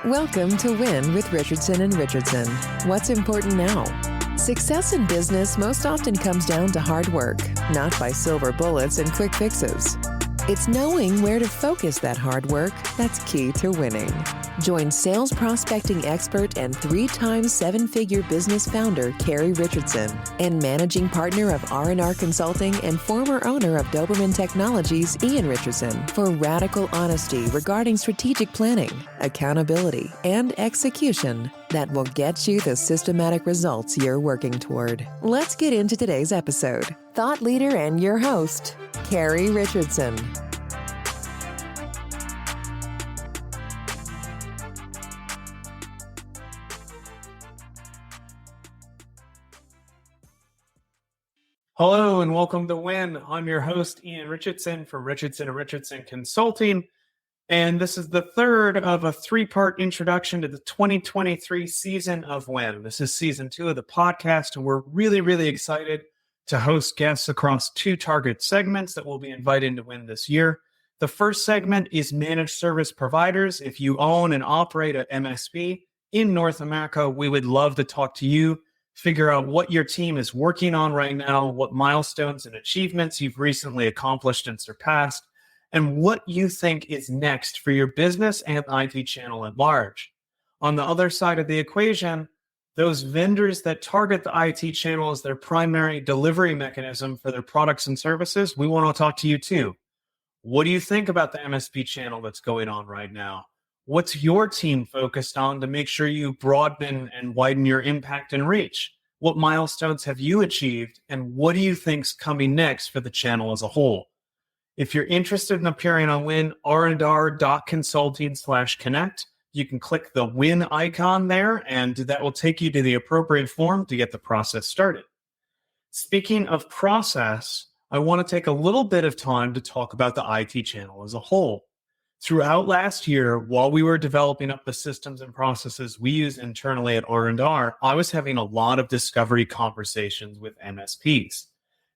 Welcome to Win with Richardson and Richardson. What's important now? Success in business most often comes down to hard work, not by silver bullets and quick fixes. It's knowing where to focus that hard work that's key to winning. Join sales prospecting expert and 3-time seven-figure business founder Carrie Richardson and managing partner of R&R Consulting and former owner of Doberman Technologies, Ian Richardson, for radical honesty regarding strategic planning, accountability, and execution that will get you the systematic results you're working toward. Let's get into today's episode. Thought leader and your host, Carrie Richardson. Hello and welcome to WIN. I'm your host, Ian Richardson from Richardson Richardson Consulting. And this is the third of a 3-part introduction to the 2023 season of WIN. This is season 2 of the podcast, and we're really excited to host guests across 2 target segments that we'll be invited to WIN this year. The first segment is managed service providers. If you own and operate an MSP in North America, we would love to talk to you. Figure out what your team is working on right now, what milestones and achievements you've recently accomplished and surpassed, and what you think is next for your business and IT channel at large. On the other side of the equation, those vendors that target the IT channel as their primary delivery mechanism for their products and services, we want to talk to you too. What do you think about the MSP channel that's going on right now? What's your team focused on to make sure you broaden and widen your impact and reach? What milestones have you achieved, and what do you think's coming next for the channel as a whole? If you're interested in appearing on WIN, r&r.consulting/connect. You can click the WIN icon there, and that will take you to the appropriate form to get the process started. Speaking of process, I want to take a little bit of time to talk about the IT channel as a whole. Throughout last year, while we were developing up the systems and processes we use internally at R&R, I was having a lot of discovery conversations with MSPs,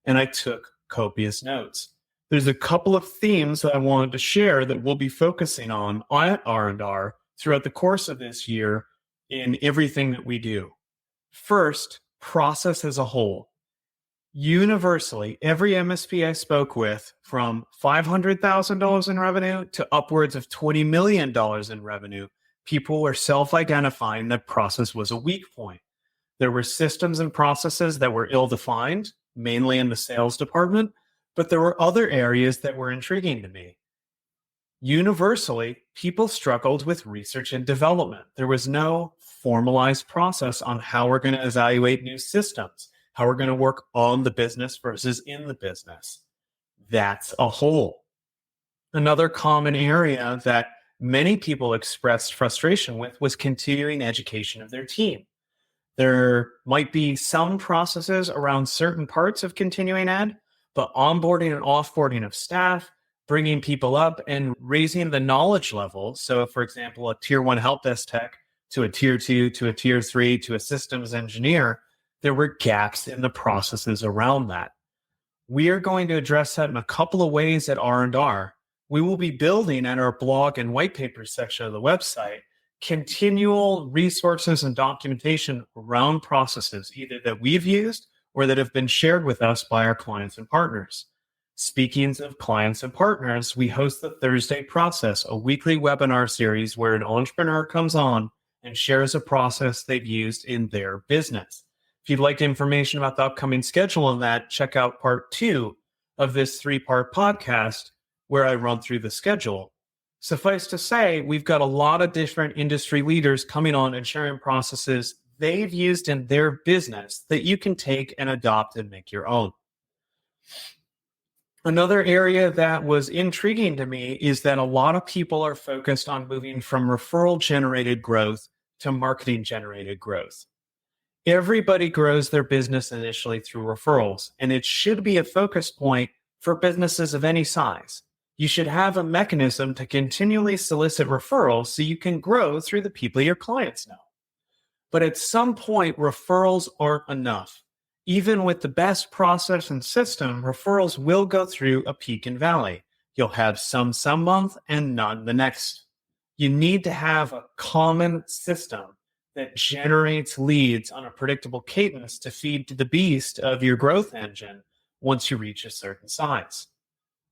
and I took copious notes. There's a couple of themes that I wanted to share that we'll be focusing on at R&R throughout the course of this year in everything that we do. First, process as a whole. Universally, every MSP I spoke with, from $500,000 in revenue to upwards of $20 million in revenue, people were self-identifying that process was a weak point. There were systems and processes that were ill-defined, mainly in the sales department, but there were other areas that were intriguing to me. Universally, people struggled with research and development. There was no formalized process on how we're going to evaluate new systems, how we're going to work on the business versus in the business. That's a hole. Another common area that many people expressed frustration with was continuing education of their team. There might be some processes around certain parts of continuing ed, but onboarding and offboarding of staff, bringing people up and raising the knowledge level. So for example, a tier 1 help desk tech to a tier 2, to a tier 3, to a systems engineer, there were gaps in the processes around that. We are going to address that in a couple of ways at R&R. We will be building at our blog and white paper section of the website continual resources and documentation around processes, either that we've used or that have been shared with us by our clients and partners. Speaking of clients and partners, we host the Thursday Process, a weekly webinar series where an entrepreneur comes on and shares a process they've used in their business. If you'd like information about the upcoming schedule on that, check out part 2 of this 3-part podcast where I run through the schedule. Suffice to say, we've got a lot of different industry leaders coming on and sharing processes they've used in their business that you can take and adopt and make your own. Another area that was intriguing to me is that a lot of people are focused on moving from referral-generated growth to marketing-generated growth. Everybody grows their business initially through referrals, and it should be a focus point for businesses of any size. You should have a mechanism to continually solicit referrals so you can grow through the people your clients know. But at some point, referrals aren't enough. Even with the best process and system, referrals will go through a peak and valley. You'll have some month and none the next. You need to have a common system that generates leads on a predictable cadence to feed to the beast of your growth engine once you reach a certain size.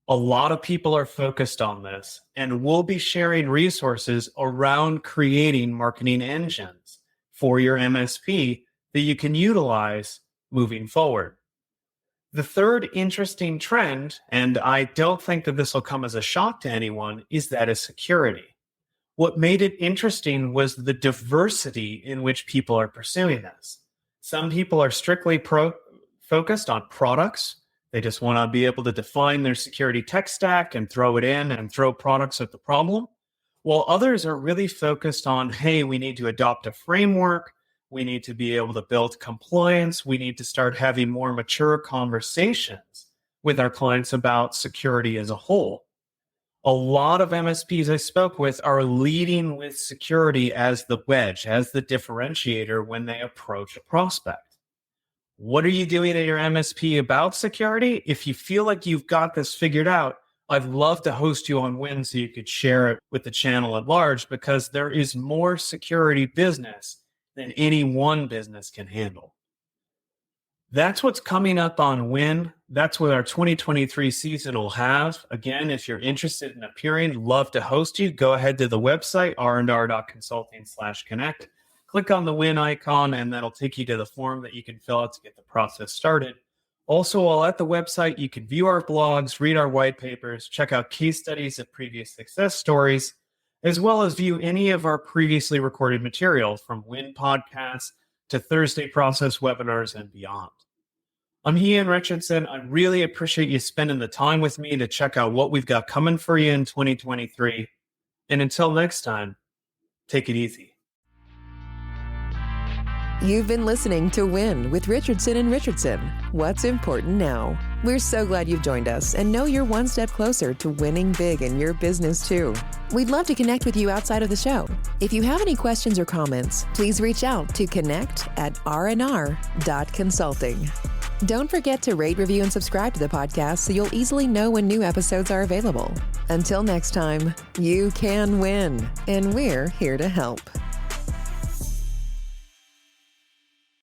A lot of people are focused on this, and we'll be sharing resources around creating marketing engines for your MSP that you can utilize moving forward. The third interesting trend, and I don't think that this will come as a shock to anyone, is that of security. What made it interesting was the diversity in which people are pursuing this. Some people are strictly focused on products. They just want to be able to define their security tech stack and throw it in and throw products at the problem. While others are really focused on, hey, we need to adopt a framework. We need to be able to build compliance. We need to start having more mature conversations with our clients about security as a whole. A lot of MSPs I spoke with are leading with security as the wedge, as the differentiator when they approach a prospect. What are you doing at your MSP about security? If you feel like you've got this figured out, I'd love to host you on WIN so you could share it with the channel at large, because there is more security business than any one business can handle. That's what's coming up on WIN. That's what our 2023 season will have. Again, if you're interested in appearing, love to host you. Go ahead to the website, r&r.consulting/connect. Click on the WIN icon, and that'll take you to the form that you can fill out to get the process started. Also, while at the website, you can view our blogs, read our white papers, check out case studies of previous success stories, as well as view any of our previously recorded material from WIN podcasts to Thursday process webinars and beyond. I'm Ian Richardson. I really appreciate you spending the time with me to check out what we've got coming for you in 2023. And until next time, take it easy. You've been listening to WIN with Richardson and Richardson. What's important now? We're so glad you've joined us and know you're one step closer to winning big in your business too. We'd love to connect with you outside of the show. If you have any questions or comments, please reach out to connect@rnr.consulting. Don't forget to rate, review, and subscribe to the podcast so you'll easily know when new episodes are available. Until next time, you can win, and we're here to help.